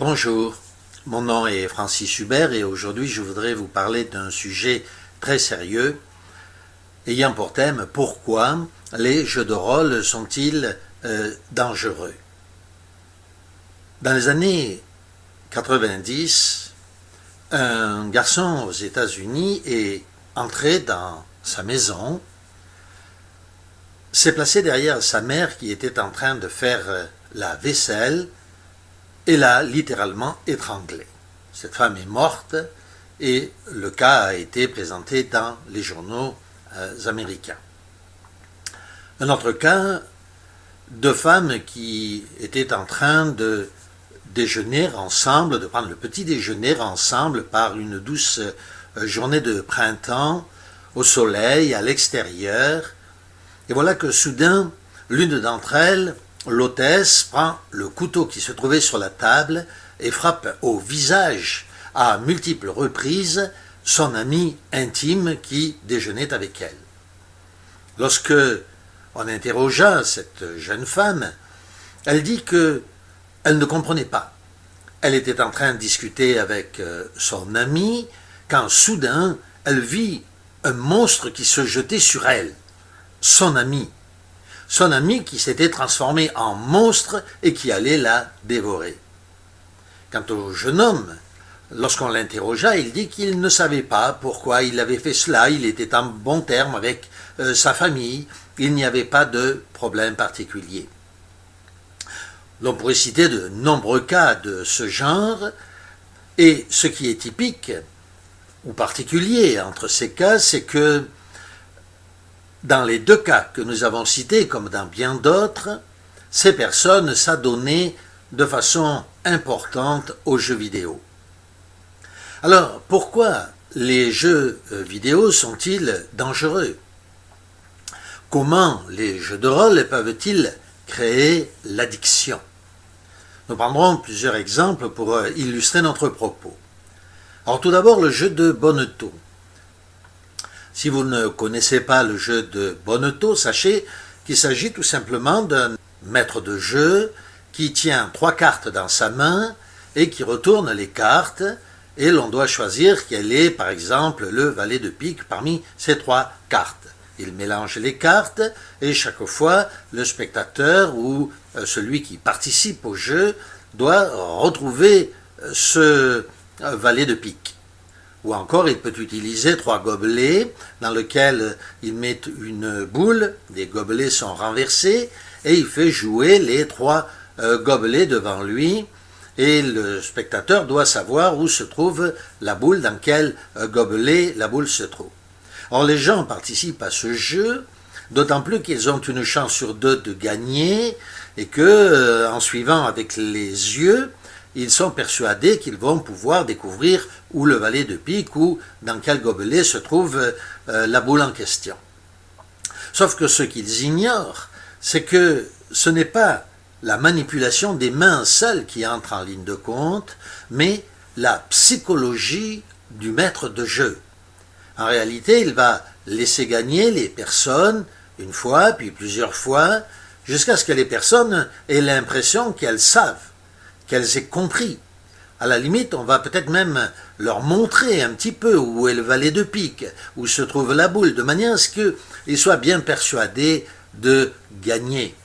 Bonjour, mon nom est Francis Hubert et aujourd'hui je voudrais vous parler d'un sujet très sérieux ayant pour thème pourquoi les jeux de rôle sont-ils dangereux. Dans les années 90, un garçon aux États-Unis est entré dans sa maison, s'est placé derrière sa mère qui était en train de faire la vaisselle et l'a littéralement étranglée. Cette femme est morte et le cas a été présenté dans les journaux américains. Un autre cas, deux femmes qui étaient en train de déjeuner ensemble, de prendre le petit déjeuner ensemble par une douce journée de printemps, au soleil, à l'extérieur. Et voilà que soudain, l'une d'entre elles, l'hôtesse, prend le couteau qui se trouvait sur la table et frappe au visage à multiples reprises son ami intime qui déjeunait avec elle. Lorsque on interrogea cette jeune femme, elle dit qu'elle ne comprenait pas. Elle était en train de discuter avec son ami quand soudain elle vit un monstre qui se jetait sur elle, son ami. Son ami qui s'était transformé en monstre et qui allait la dévorer. Quant au jeune homme, lorsqu'on l'interrogea, il dit qu'il ne savait pas pourquoi il avait fait cela, il était en bon terme avec sa famille, il n'y avait pas de problème particulier. L'on pourrait citer de nombreux cas de ce genre, et ce qui est typique ou particulier entre ces cas, c'est que dans les deux cas que nous avons cités, comme dans bien d'autres, ces personnes s'adonnaient de façon importante aux jeux vidéo. Alors, pourquoi les jeux vidéo sont-ils dangereux? Comment les jeux de rôle peuvent-ils créer l'addiction? Nous prendrons plusieurs exemples pour illustrer notre propos. Alors tout d'abord, le jeu de bonneteau. Si vous ne connaissez pas le jeu de bonneteau, sachez qu'il s'agit tout simplement d'un maître de jeu qui tient 3 cartes dans sa main et qui retourne les cartes et l'on doit choisir quel est par exemple le valet de pique parmi ces 3 cartes. Il mélange les cartes et chaque fois le spectateur ou celui qui participe au jeu doit retrouver ce valet de pique. Ou encore, il peut utiliser 3 gobelets dans lesquels il met une boule, les gobelets sont renversés, et il fait jouer les 3 gobelets devant lui, et le spectateur doit savoir où se trouve la boule, dans quel gobelet la boule se trouve. Or, les gens participent à ce jeu, d'autant plus qu'ils ont une chance sur 2 de gagner, et que, en suivant avec les yeux, ils sont persuadés qu'ils vont pouvoir découvrir où le valet de pique ou dans quel gobelet se trouve la boule en question. Sauf que ce qu'ils ignorent, c'est que ce n'est pas la manipulation des mains seules qui entre en ligne de compte, mais la psychologie du maître de jeu. En réalité, il va laisser gagner les personnes une fois, puis plusieurs fois, jusqu'à ce que les personnes aient l'impression qu'elles savent, qu'elles aient compris. À la limite, on va peut-être même leur montrer un petit peu où est le valet de pique, où se trouve la boule, de manière à ce qu'ils soient bien persuadés de gagner.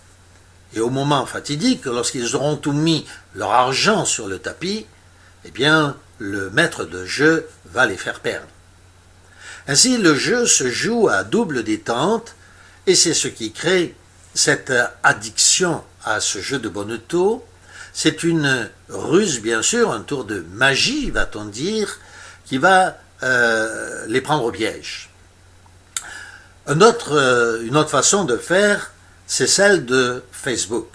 Et au moment fatidique, lorsqu'ils auront tout mis leur argent sur le tapis, eh bien, le maître de jeu va les faire perdre. Ainsi, le jeu se joue à double détente, et c'est ce qui crée cette addiction à ce jeu de bonneteau. C'est une ruse, bien sûr, un tour de magie, va-t-on dire, qui va les prendre au piège. Une autre façon de faire, c'est celle de Facebook.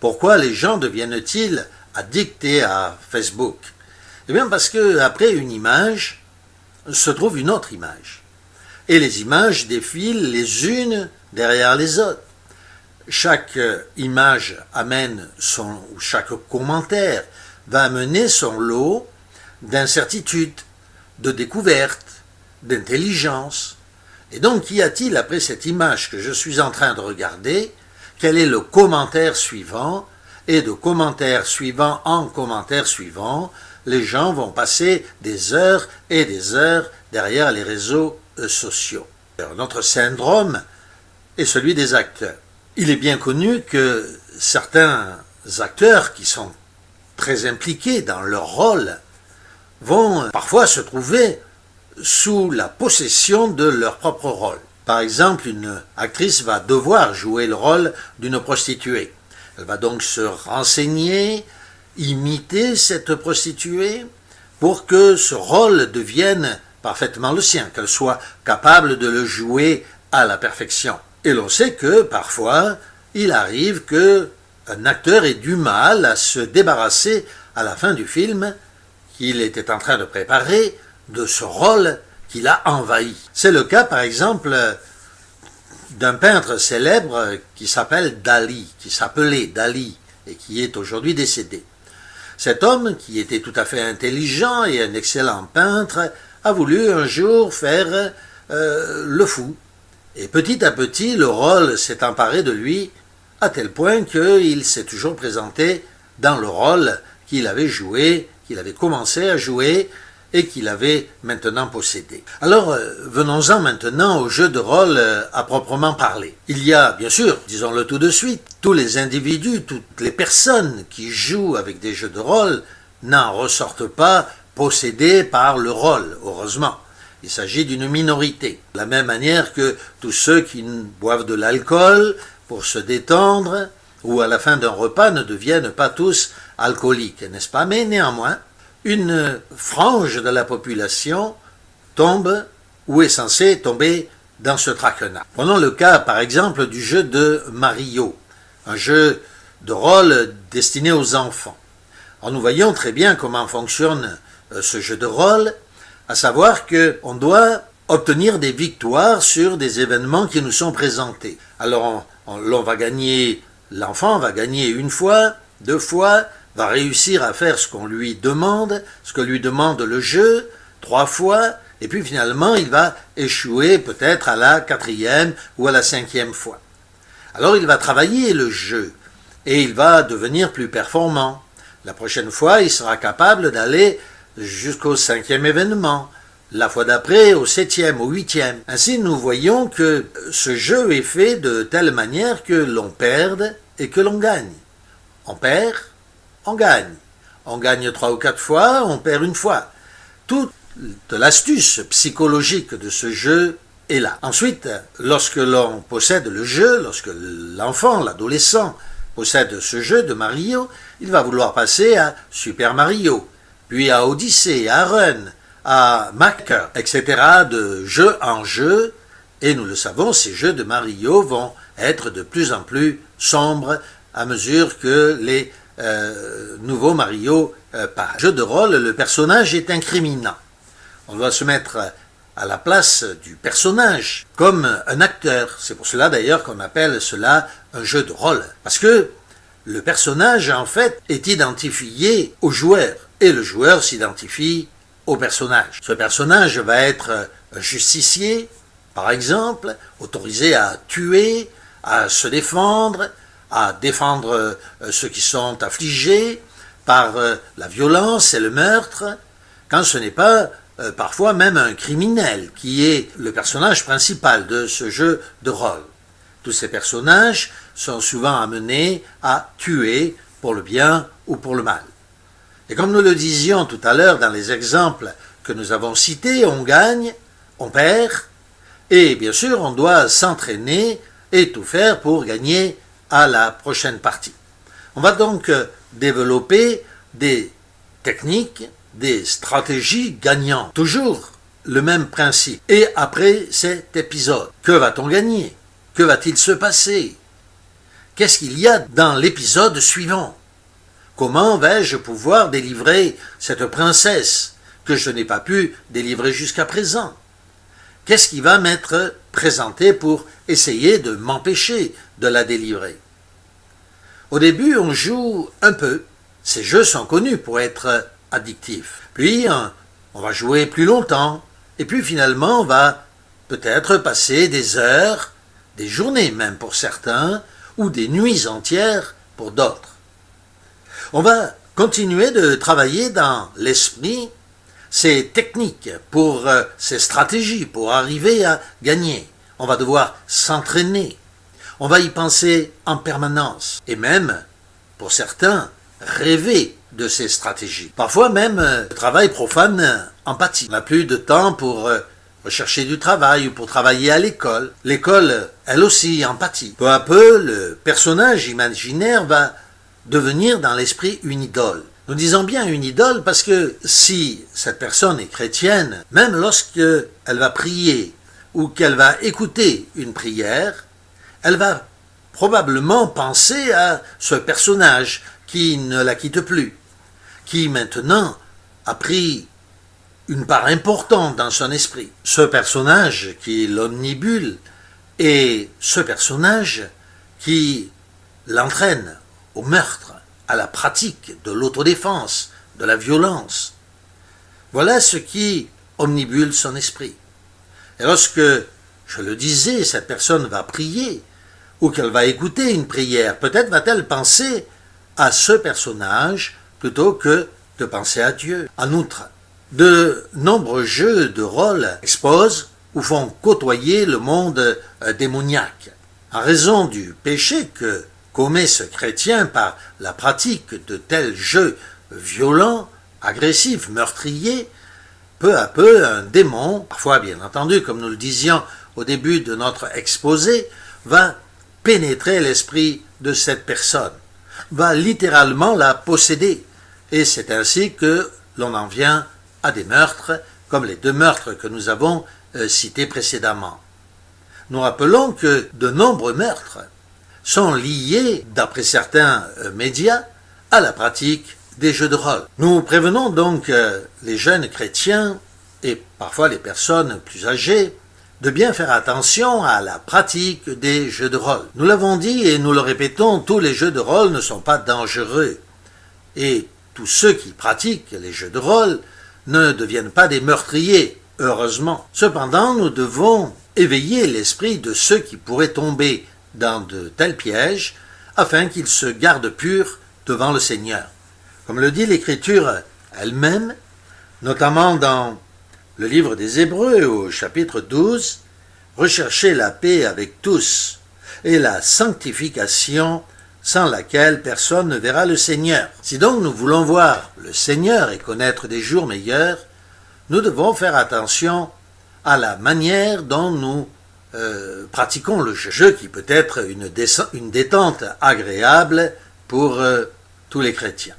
Pourquoi les gens deviennent-ils addictés à Facebook? Eh bien parce qu'après une image, se trouve une autre image. Et les images défilent les unes derrière les autres. Chaque image amène ou chaque commentaire va amener son lot d'incertitudes, de découvertes, d'intelligence. Et donc, qu'y a-t-il après cette image que je suis en train de regarder? Quel est le commentaire suivant? et de commentaires suivant en commentaires suivants, les gens vont passer des heures et des heures derrière les réseaux sociaux. Notre syndrome est celui des acteurs. Il est bien connu que certains acteurs qui sont très impliqués dans leur rôle vont parfois se trouver sous la possession de leur propre rôle. Par exemple, une actrice va devoir jouer le rôle d'une prostituée. Elle va donc se renseigner, imiter cette prostituée pour que ce rôle devienne parfaitement le sien, qu'elle soit capable de le jouer à la perfection. Et l'on sait que parfois, il arrive qu'un acteur ait du mal à se débarrasser à la fin du film qu'il était en train de préparer de ce rôle qu'il a envahi. C'est le cas, par exemple, d'un peintre célèbre qui s'appelait Dali et qui est aujourd'hui décédé. Cet homme, qui était tout à fait intelligent et un excellent peintre, a voulu un jour faire le fou. Et petit à petit, le rôle s'est emparé de lui, à tel point qu'il s'est toujours présenté dans le rôle qu'il avait joué, qu'il avait commencé à jouer, et qu'il avait maintenant possédé. Alors, venons-en maintenant au jeu de rôle à proprement parler. Il y a, bien sûr, disons-le tout de suite, tous les individus, toutes les personnes qui jouent avec des jeux de rôle n'en ressortent pas possédés par le rôle, heureusement. Il s'agit d'une minorité. De la même manière que tous ceux qui boivent de l'alcool pour se détendre, ou à la fin d'un repas ne deviennent pas tous alcooliques, n'est-ce pas? Mais néanmoins, une frange de la population tombe ou est censée tomber dans ce traquenard. Prenons le cas, par exemple, du jeu de Mario, un jeu de rôle destiné aux enfants. Alors nous voyons très bien comment fonctionne ce jeu de rôle, à savoir qu'on doit obtenir des victoires sur des événements qui nous sont présentés. Alors l'enfant va gagner une fois, deux fois, va réussir à faire ce qu'on lui demande, ce que lui demande le jeu, 3 fois, et puis finalement il va échouer peut-être à la 4e ou à la 5e fois. Alors il va travailler le jeu, et il va devenir plus performant. La prochaine fois, il sera capable d'aller jusqu'au 5e événement, la fois d'après au 7e, au 8e. Ainsi nous voyons que ce jeu est fait de telle manière que l'on perde et que l'on gagne. On perd, on gagne. On gagne 3 ou 4 fois, on perd une fois. Toute l'astuce psychologique de ce jeu est là. Ensuite, lorsque l'on possède le jeu, lorsque l'enfant, l'adolescent possède ce jeu de Mario, il va vouloir passer à Super Mario, puis à Odyssey, à Run, à Maker, etc. de jeu en jeu. Et nous le savons, ces jeux de Mario vont être de plus en plus sombres à mesure que les nouveau Mario par jeu de rôle, le personnage est incriminant. On doit se mettre à la place du personnage comme un acteur. C'est pour cela d'ailleurs qu'on appelle cela un jeu de rôle. Parce que le personnage en fait est identifié au joueur et le joueur s'identifie au personnage. Ce personnage va être un justicier, par exemple, autorisé à tuer, à se défendre, à défendre ceux qui sont affligés par la violence et le meurtre, quand ce n'est pas parfois même un criminel qui est le personnage principal de ce jeu de rôle. Tous ces personnages sont souvent amenés à tuer pour le bien ou pour le mal. Et comme nous le disions tout à l'heure dans les exemples que nous avons cités, on gagne, on perd, et bien sûr on doit s'entraîner et tout faire pour gagner à la prochaine partie. On va donc développer des techniques, des stratégies gagnantes. Toujours le même principe. Et après cet épisode, que va-t-on gagner? Que va-t-il se passer? Qu'est-ce qu'il y a dans l'épisode suivant? Comment vais-je pouvoir délivrer cette princesse que je n'ai pas pu délivrer jusqu'à présent? Qu'est-ce qui va m'être présenté pour essayer de m'empêcher de la délivrer? Au début, on joue un peu. Ces jeux sont connus pour être addictifs. Puis, on va jouer plus longtemps. Et puis, finalement, on va peut-être passer des heures, des journées même pour certains, ou des nuits entières pour d'autres. On va continuer de travailler dans l'esprit ces techniques, ces stratégies pour arriver à gagner. On va devoir s'entraîner. On va y penser en permanence. Et même, pour certains, rêver de ces stratégies. Parfois même, le travail profane empathie. On n'a plus de temps pour rechercher du travail ou pour travailler à l'école. L'école, elle aussi, empathie. Peu à peu, le personnage imaginaire va devenir dans l'esprit une idole. Nous disons bien une idole parce que si cette personne est chrétienne, même lorsqu'elle va prier ou qu'elle va écouter une prière, elle va probablement penser à ce personnage qui ne la quitte plus, qui maintenant a pris une part importante dans son esprit. Ce personnage qui l'omnibule est ce personnage qui l'entraîne au meurtre, à la pratique de l'autodéfense, de la violence. Voilà ce qui omnibule son esprit. Et lorsque, je le disais, cette personne va prier, ou qu'elle va écouter une prière, peut-être va-t-elle penser à ce personnage plutôt que de penser à Dieu. En outre, de nombreux jeux de rôle exposent ou font côtoyer le monde démoniaque. En raison du péché que commet ce chrétien par la pratique de tels jeux violents, agressifs, meurtriers, peu à peu un démon, parfois bien entendu, comme nous le disions au début de notre exposé, va pénétrer l'esprit de cette personne, va littéralement la posséder. Et c'est ainsi que l'on en vient à des meurtres, comme les 2 meurtres que nous avons cités précédemment. Nous rappelons que de nombreux meurtres sont liés, d'après certains médias, à la pratique des jeux de rôle. Nous prévenons donc les jeunes chrétiens, et parfois les personnes plus âgées, de bien faire attention à la pratique des jeux de rôle. Nous l'avons dit et nous le répétons, tous les jeux de rôle ne sont pas dangereux. Et tous ceux qui pratiquent les jeux de rôle ne deviennent pas des meurtriers, heureusement. Cependant, nous devons éveiller l'esprit de ceux qui pourraient tomber dans de tels pièges, afin qu'ils se gardent purs devant le Seigneur. Comme le dit l'Écriture elle-même, notamment dans le livre des Hébreux au chapitre 12, « Recherchez la paix avec tous et la sanctification sans laquelle personne ne verra le Seigneur. » Si donc nous voulons voir le Seigneur et connaître des jours meilleurs, nous devons faire attention à la manière dont nous pratiquons le jeu qui peut être une détente agréable pour tous les chrétiens.